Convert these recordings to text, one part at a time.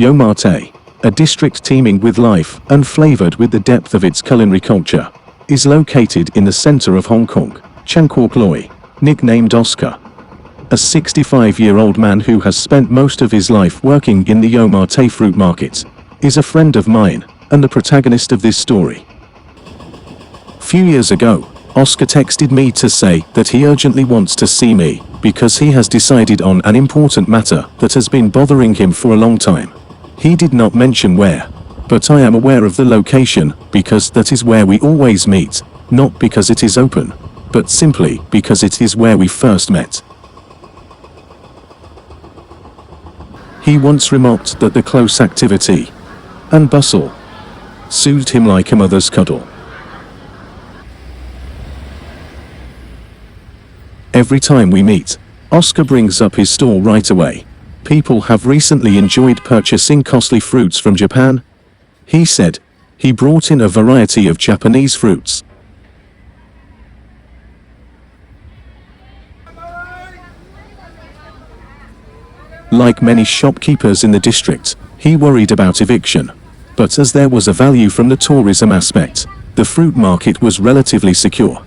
Yau Ma Tei, a district teeming with life and flavored with the depth of its culinary culture, is located in the center of Hong Kong. Chan Kwok Loi, nicknamed Oscar, a 65-year-old man who has spent most of his life working in the Yau Ma Tei fruit market, is a friend of mine and the protagonist of this story. Few years ago, Oscar texted me to say that he urgently wants to see me because he has decided on an important matter that has been bothering him for a long time. He did not mention where, but I am aware of the location because that is where we always meet, not because it is open, but simply because it is where we first met. He once remarked that the close activity and bustle soothed him like a mother's cuddle. Every time we meet, Oscar brings up his stall right away. People have recently enjoyed purchasing costly fruits from Japan. He said he brought in a variety of Japanese fruits. Like many shopkeepers in the district, he worried about eviction. But as there was a value from the tourism aspect, the fruit market was relatively secure.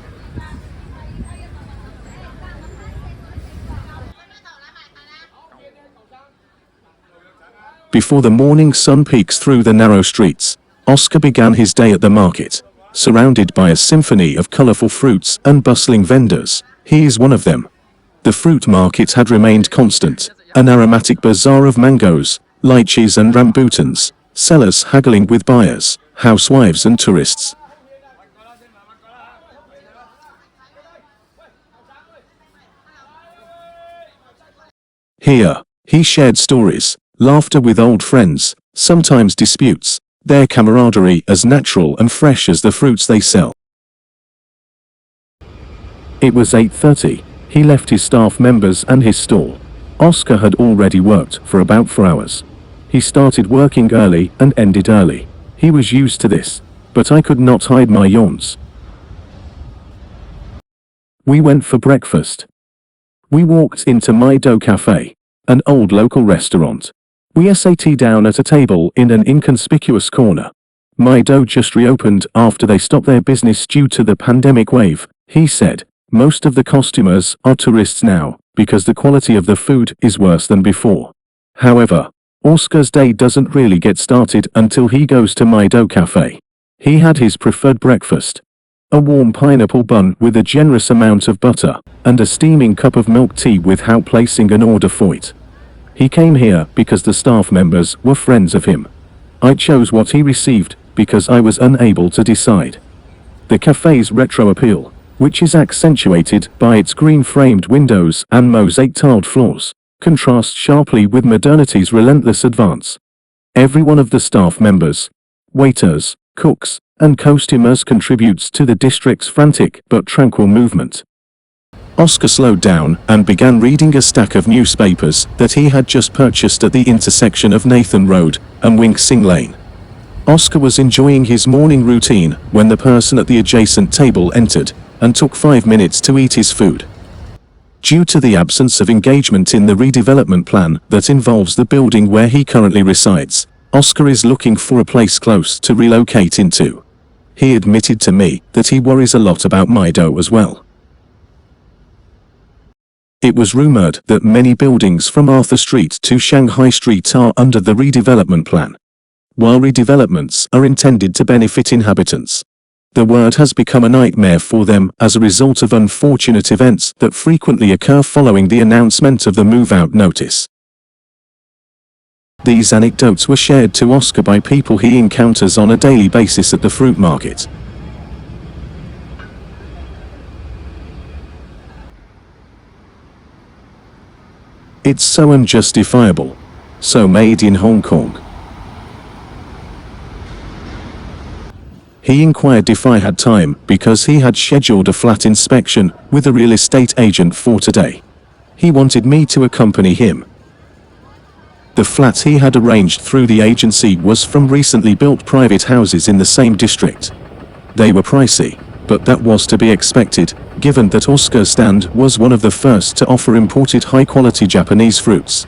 Before the morning sun peeks through the narrow streets, Oscar began his day at the market, surrounded by a symphony of colorful fruits and bustling vendors. He is one of them. The fruit market had remained constant, an aromatic bazaar of mangoes, lychees and rambutans, sellers haggling with buyers, housewives and tourists. Here, he shared stories, laughter with old friends, sometimes disputes, their camaraderie as natural and fresh as the fruits they sell. It was 8:30. He left his staff members and his stall. Oscar had already worked for about 4 hours. He started working early and ended early. He was used to this, but I could not hide my yawns. We went for breakfast. We walked into My Dough Cafe, an old local restaurant. We sat down at a table in an inconspicuous corner. My Dough just reopened after they stopped their business due to the pandemic wave, he said. Most of the customers are tourists now, because the quality of the food is worse than before. However, Oscar's day doesn't really get started until he goes to My Dough Cafe. He had his preferred breakfast, a warm pineapple bun with a generous amount of butter, and a steaming cup of milk tea without placing an order for it. He came here because the staff members were friends of him. I chose what he received because I was unable to decide. The cafe's retro appeal, which is accentuated by its green-framed windows and mosaic-tiled floors, contrasts sharply with modernity's relentless advance. Every one of the staff members, waiters, cooks, and costumers contributes to the district's frantic but tranquil movement. Oscar slowed down and began reading a stack of newspapers that he had just purchased at the intersection of Nathan Road and Wing Sing Lane. Oscar was enjoying his morning routine when the person at the adjacent table entered and took 5 minutes to eat his food. Due to the absence of engagement in the redevelopment plan that involves the building where he currently resides, Oscar is looking for a place close to relocate into. He admitted to me that he worries a lot about My Dough as well. It was rumored that many buildings from Arthur Street to Shanghai Street are under the redevelopment plan. While redevelopments are intended to benefit inhabitants, the word has become a nightmare for them as a result of unfortunate events that frequently occur following the announcement of the move-out notice. These anecdotes were shared to Oscar by people he encounters on a daily basis at the fruit market. It's so unjustifiable. So made in Hong Kong. He inquired if I had time because he had scheduled a flat inspection with a real estate agent for today. He wanted me to accompany him. The flat he had arranged through the agency was from recently built private houses in the same district. They were pricey, but that was to be expected, given that Oscar's stand was one of the first to offer imported high-quality Japanese fruits.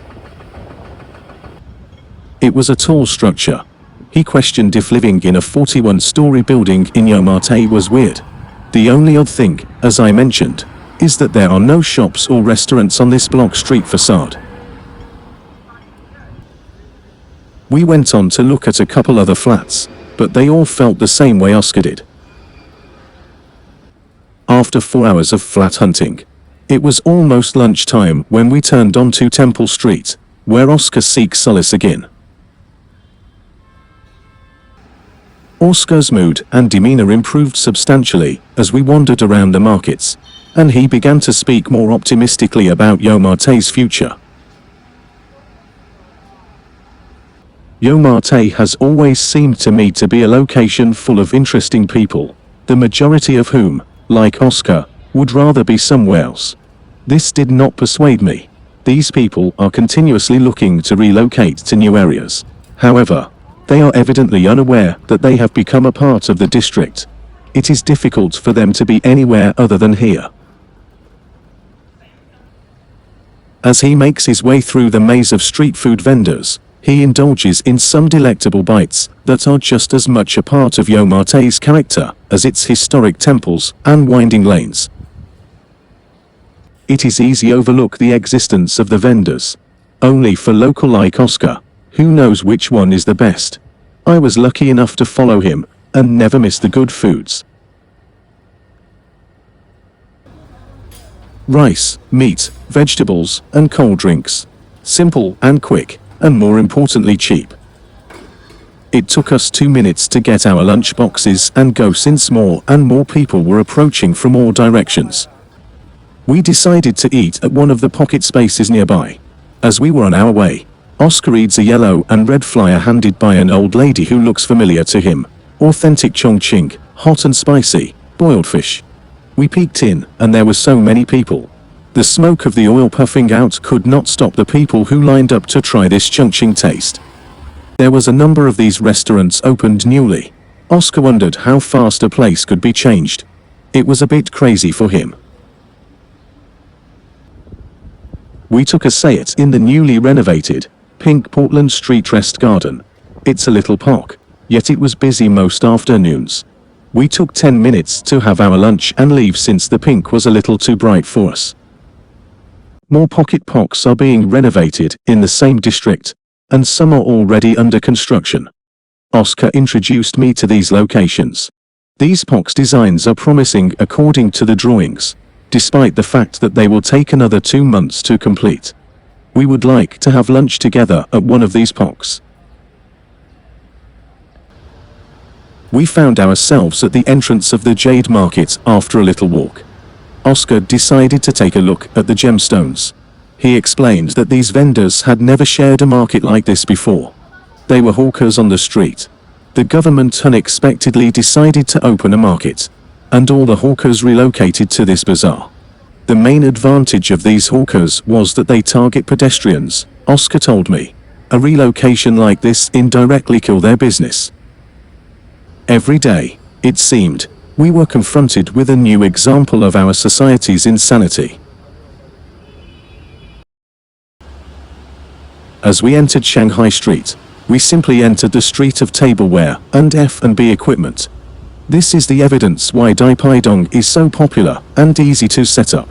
It was a tall structure. He questioned if living in a 41-story building in Yau Ma Tei was weird. The only odd thing, as I mentioned, is that there are no shops or restaurants on this block street facade. We went on to look at a couple other flats, but they all felt the same way Oscar did. After 4 hours of flat hunting, it was almost lunchtime when we turned onto Temple Street, where Oscar seeks solace again. Oscar's mood and demeanor improved substantially as we wandered around the markets, and he began to speak more optimistically about Yau Ma Tei's future. Yau Ma Tei has always seemed to me to be a location full of interesting people, the majority of whom, like Oscar, would rather be somewhere else. This did not persuade me. These people are continuously looking to relocate to new areas. However, they are evidently unaware that they have become a part of the district. It is difficult for them to be anywhere other than here. As he makes his way through the maze of street food vendors, he indulges in some delectable bites that are just as much a part of Yau Ma Tei's character as its historic temples and winding lanes. It is easy to overlook the existence of the vendors. Only for local like Oscar, who knows which one is the best. I was lucky enough to follow him and never miss the good foods. Rice, meat, vegetables, and cold drinks. Simple and quick, and more importantly cheap. It took us 2 minutes to get our lunch boxes and go since more and more people were approaching from all directions. We decided to eat at one of the pocket spaces nearby. As we were on our way, Oscar reads a yellow and red flyer handed by an old lady who looks familiar to him. Authentic Chongqing, hot and spicy, boiled fish. We peeked in, and there were so many people. The smoke of the oil puffing out could not stop the people who lined up to try this Chongqing taste. There was a number of these restaurants opened newly. Oscar wondered how fast a place could be changed. It was a bit crazy for him. We took a sayat in the newly renovated, pink Portland Street Rest Garden. It's a little park, yet it was busy most afternoons. We took 10 minutes to have our lunch and leave since the pink was a little too bright for us. More pocket parks are being renovated in the same district, and some are already under construction. Oscar introduced me to these locations. These parks' designs are promising according to the drawings, despite the fact that they will take another 2 months to complete. We would like to have lunch together at one of these parks. We found ourselves at the entrance of the Jade Market after a little walk. Oscar decided to take a look at the gemstones. He explained that these vendors had never shared a market like this before. They were hawkers on the street. The government unexpectedly decided to open a market, and all the hawkers relocated to this bazaar. The main advantage of these hawkers was that they target pedestrians, Oscar told me. A relocation like this indirectly killed their business. Every day, it seemed, we were confronted with a new example of our society's insanity. As we entered Shanghai Street, we simply entered the street of tableware and F&B equipment. This is the evidence why Daipaidong is so popular and easy to set up.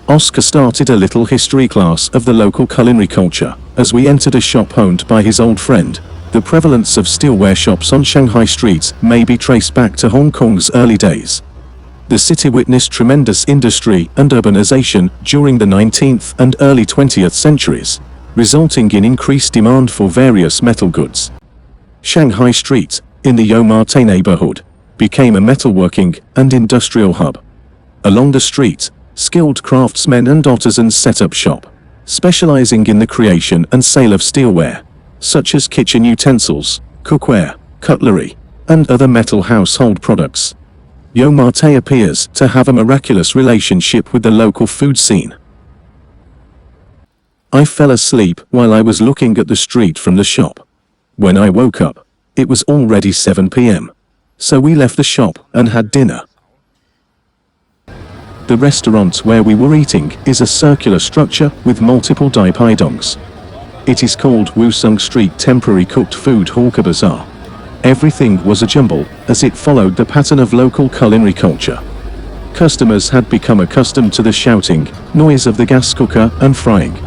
Oscar started a little history class of the local culinary culture as we entered a shop owned by his old friend. The prevalence of steelware shops on Shanghai streets may be traced back to Hong Kong's early days. The city witnessed tremendous industry and urbanization during the 19th and early 20th centuries, resulting in increased demand for various metal goods. Shanghai Street, in the Yau Ma Tei neighbourhood, became a metalworking and industrial hub. Along the street, skilled craftsmen and artisans set up shop, specializing in the creation and sale of steelware, such as kitchen utensils, cookware, cutlery, and other metal household products. Yau Ma Tei appears to have a miraculous relationship with the local food scene. I fell asleep while I was looking at the street from the shop. When I woke up, it was already 7 p.m. So we left the shop and had dinner. The restaurant where we were eating is a circular structure with multiple daipaidongs. It is called Wusung Street Temporary Cooked Food Hawker Bazaar. Everything was a jumble, as it followed the pattern of local culinary culture. Customers had become accustomed to the shouting, noise of the gas cooker and frying.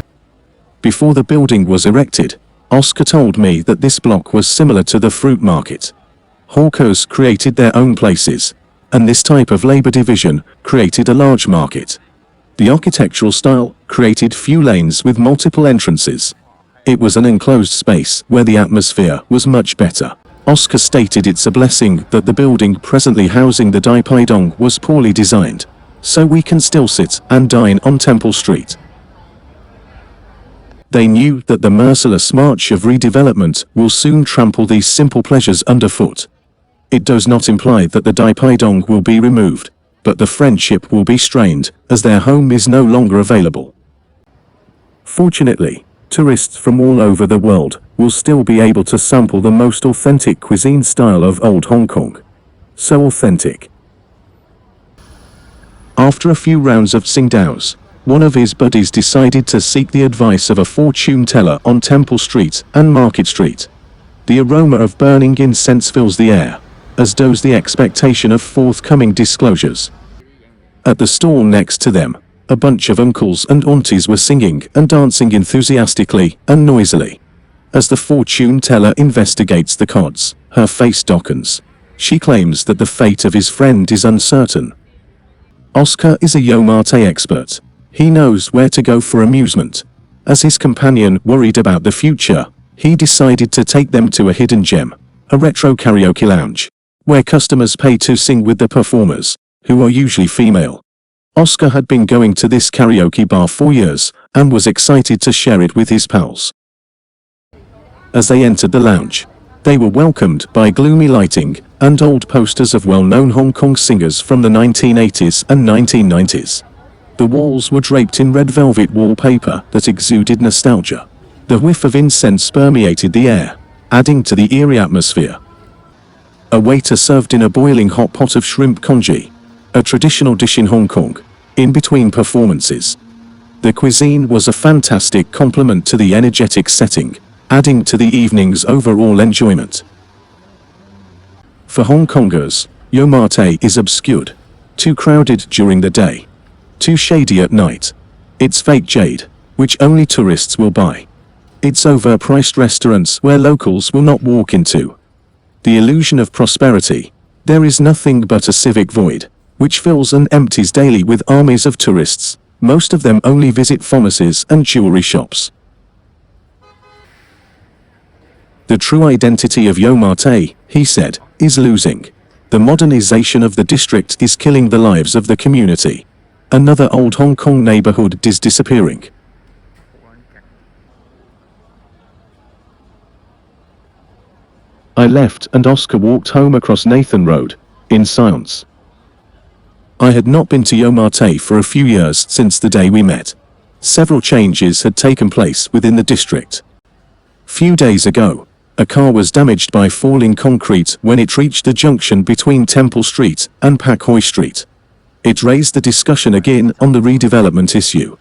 Before the building was erected, Oscar told me that this block was similar to the fruit market. Hawkers created their own places, and this type of labor division created a large market. The architectural style created few lanes with multiple entrances. It was an enclosed space where the atmosphere was much better. Oscar stated it's a blessing that the building presently housing the Dai Pai Dong was poorly designed, so we can still sit and dine on Temple Street. They knew that the merciless march of redevelopment will soon trample these simple pleasures underfoot. It does not imply that the Dai Pai Dong will be removed, but the friendship will be strained, as their home is no longer available. Fortunately, tourists from all over the world will still be able to sample the most authentic cuisine style of old Hong Kong. So authentic. After a few rounds of Tsingdaos, one of his buddies decided to seek the advice of a fortune teller on Temple Street and Market Street. The aroma of burning incense fills the air, as does the expectation of forthcoming disclosures. At the stall next to them, a bunch of uncles and aunties were singing and dancing enthusiastically and noisily. As the fortune teller investigates the cards, her face darkens. She claims that the fate of his friend is uncertain. Oscar is a Yau Ma Tei expert. He knows where to go for amusement. As his companion worried about the future, he decided to take them to a hidden gem, a retro karaoke lounge, where customers pay to sing with the performers, who are usually female. Oscar had been going to this karaoke bar for years, and was excited to share it with his pals. As they entered the lounge, they were welcomed by gloomy lighting and old posters of well-known Hong Kong singers from the 1980s and 1990s. The walls were draped in red velvet wallpaper that exuded nostalgia. The whiff of incense permeated the air, adding to the eerie atmosphere. A waiter served in a boiling hot pot of shrimp congee, a traditional dish in Hong Kong, in between performances. The cuisine was a fantastic complement to the energetic setting, adding to the evening's overall enjoyment. For Hong Kongers, Yau Ma Tei is obscured, too crowded during the day, too shady at night. It's fake jade, which only tourists will buy. It's overpriced restaurants where locals will not walk into. The illusion of prosperity, there is nothing but a civic void, which fills and empties daily with armies of tourists. Most of them only visit pharmacies and jewelry shops. The true identity of Yau Ma Tei, he said, is losing. The modernization of the district is killing the lives of the community. Another old Hong Kong neighbourhood is disappearing. I left and Oscar walked home across Nathan Road, in silence. I had not been to Yau Ma Tei for a few years since the day we met. Several changes had taken place within the district. Few days ago, a car was damaged by falling concrete when it reached the junction between Temple Street and Pak Hoi Street. It raised the discussion again on the redevelopment issue.